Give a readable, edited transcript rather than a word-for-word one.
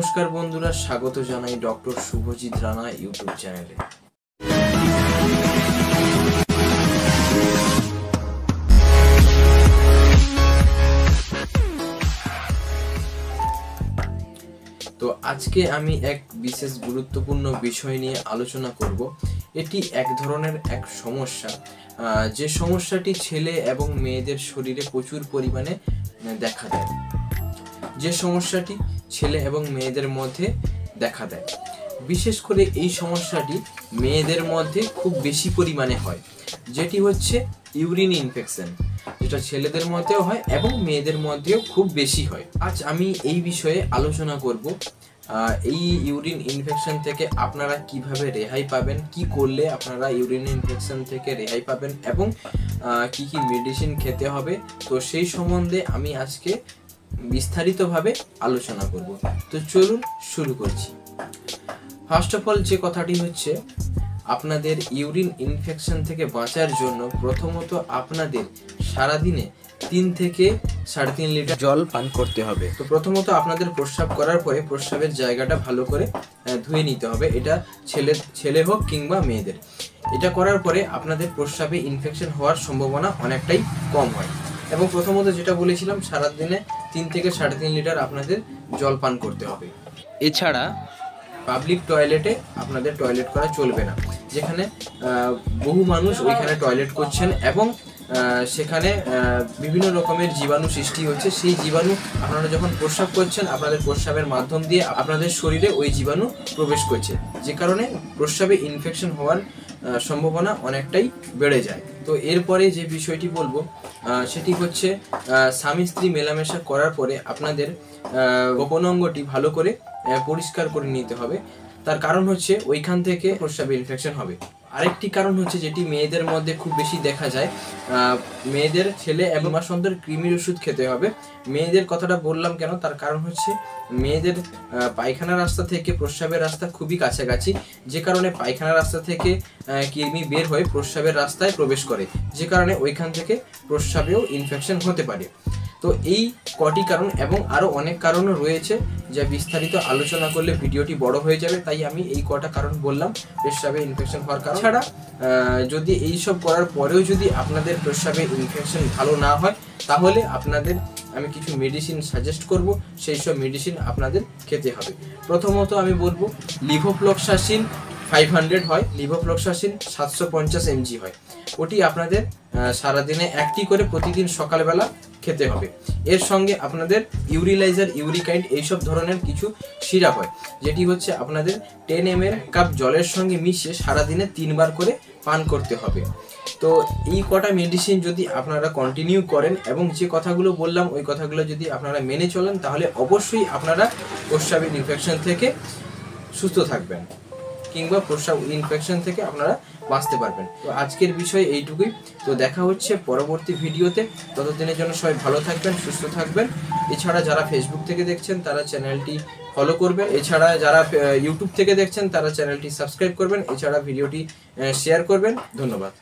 নমস্কার বন্ধুরা, স্বাগত জানাই ডক্টর শুভজিৎ রানা ইউটিউব চ্যানেলে। তো আজকে আমি এক বিশেষ গুরুত্বপূর্ণ বিষয় নিয়ে আলোচনা করব। এটি এক ধরনের সমস্যা, যে সমস্যাটি ছেলে এবং মেয়েদের শরীরে প্রচুর পরিমাণে দেখা দেয়। যে সমস্যাটি ছেলে এবং মেয়েদের মধ্যে দেখা দেয়, বিশেষ করে এই সমস্যাটি মেয়েদের মধ্যে খুব বেশি পরিমাণে হয়, যেটি হচ্ছে ইউরিন ইনফেকশন, যেটা ছেলেদের মধ্যেও হয় এবং মেয়েদের মধ্যেও খুব বেশি হয়। আজ আমি এই বিষয়ে আলোচনা করব। এই ইউরিন ইনফেকশন থেকে আপনারা কিভাবে রেহাই পাবেন, কি করলে আপনারা ইউরিন ইনফেকশন থেকে রেহাই পাবেন এবং কি কি মেডিসিন খেতে হবে, তো সেই সম্বন্ধে আমি আজকে বিস্তারিতভাবে আলোচনা করব। তো চলুন শুরু করছি। ফার্স্ট অফ অল যে কথাটি হচ্ছে, আপনাদের ইউরিন ইনফেকশন থেকে বাঁচার জন্য প্রথমত আপনাদের সারাদিনে 3 থেকে 3.5 লিটার জল পান করতে হবে। তো প্রথমত আপনাদের প্রস্রাব করার পরে প্রস্রাবের জায়গাটা ভালো করে ধুয়ে নিতে হবে। এটা ছেলে হোক কিংবা মেয়েদের। এটা করার পরে আপনাদের প্রস্রাবে ইনফেকশন হওয়ার সম্ভাবনা অনেকটাই কম হয়। এবং প্রথমত যেটা বলেছিলাম, সারাদিনে 3 থেকে 3.5 লিটার আপনাদের জল পান করতে হবে। এছাড়া পাবলিক টয়লেটে আপনাদের টয়লেট করা চলবে না, যেখানে বহু মানুষ ওইখানে টয়লেট করছেন এবং সেখানে বিভিন্ন রকমের জীবাণু সৃষ্টি হচ্ছে। সেই জীবাণু আপনারা যখন প্রস্রাব করছেন, আপনাদের প্রস্রাবের মাধ্যম দিয়ে আপনাদের শরীরে ওই জীবাণু প্রবেশ করছে, যে কারণে প্রস্রাবে ইনফেকশন হওয়ার সম্ভাবনা অনেকটাই বেড়ে যায়। তো এরপরে যে বিষয়টি বলবো সেটি হচ্ছে, স্বামী স্ত্রী মেলামেশা করার পরে আপনাদের গোপন অঙ্গটি ভালো করে পরিষ্কার করে নিতে হবে। তার কারণ হচ্ছে ওইখান থেকে প্রস্রাবে ইনফেকশন হবে। আরেকটি কারণ হচ্ছে, যেটি মেয়েদের মধ্যে খুব বেশি দেখা যায়, মেয়েদের ছেলে এবং মাস অন্তর কৃমির ওষুধ খেতে হবে। মেয়েদের কথাটা বললাম কেন, তার কারণ হচ্ছে মেয়েদের পায়খানা রাস্তা থেকে প্রস্রাবের রাস্তা খুবই কাছাকাছি, যে কারণে পায়খানা রাস্তা থেকে কৃমি বের হয়ে প্রস্রাবের রাস্তায় প্রবেশ করে, যে কারণে ওইখান থেকে প্রস্রাবেও ইনফেকশন হতে পারে। তো এই কটি কারণ এবং আরও অনেক কারণও রয়েছে, যা বিস্তারিত আলোচনা করলে ভিডিওটি বড় হয়ে যাবে, তাই আমি এই কটা কারণ বললাম প্রস্রাবে ইনফেকশন হওয়ার কারণ। ছাড়া যদি এই সব করার পরেও যদি আপনাদের প্রস্রাবে ইনফেকশন ভালো না হয়, তাহলে আপনাদের আমি কিছু মেডিসিন সাজেস্ট করব। সেই সব মেডিসিন আপনাদের খেতে হবে। প্রথমত আমি বলবো, লিভোফ্লক্সাসিন 500 হয়, লিভোফ্লক্সাসিন 750 mg হয়। ওটি আপনাদের সারাদিনে একটি করে প্রতিদিন সকালবেলা খেতে হবে। এর সঙ্গে আপনাদের ইউরিলাইজার, ইউরিকাইন্ড এইসব ধরনের কিছু সিরাপ হয়, যেটি হচ্ছে আপনাদের 10 ml কাপ জলের সঙ্গে মিশিয়ে সারাদিনে 3 বার করে পান করতে হবে। তো এই কটা মেডিসিন যদি আপনারা কন্টিনিউ করেন এবং যে কথাগুলো বললাম ওই কথাগুলো যদি আপনারা মেনে চলেন, তাহলে অবশ্যই আপনারা প্রস্রাবের ইনফেকশন থেকে সুস্থ থাকবেন কিংবা প্রস্রাব ইনফেকশন থেকে আপনারা বাঁচতে পারবেন। তো আজকের বিষয় এইটুকুই। তো দেখা হচ্ছে পরবর্তী ভিডিওতে। ততদিনের জন্য সবাই ভালো থাকবেন, সুস্থ থাকবেন। এছাড়া যারা ফেসবুক থেকে দেখছেন তারা চ্যানেলটি ফলো করবেন। এছাড়া যারা ইউটিউব থেকে দেখছেন তারা চ্যানেলটি সাবস্ক্রাইব করবেন। এছাড়া ভিডিওটি শেয়ার করবেন। ধন্যবাদ।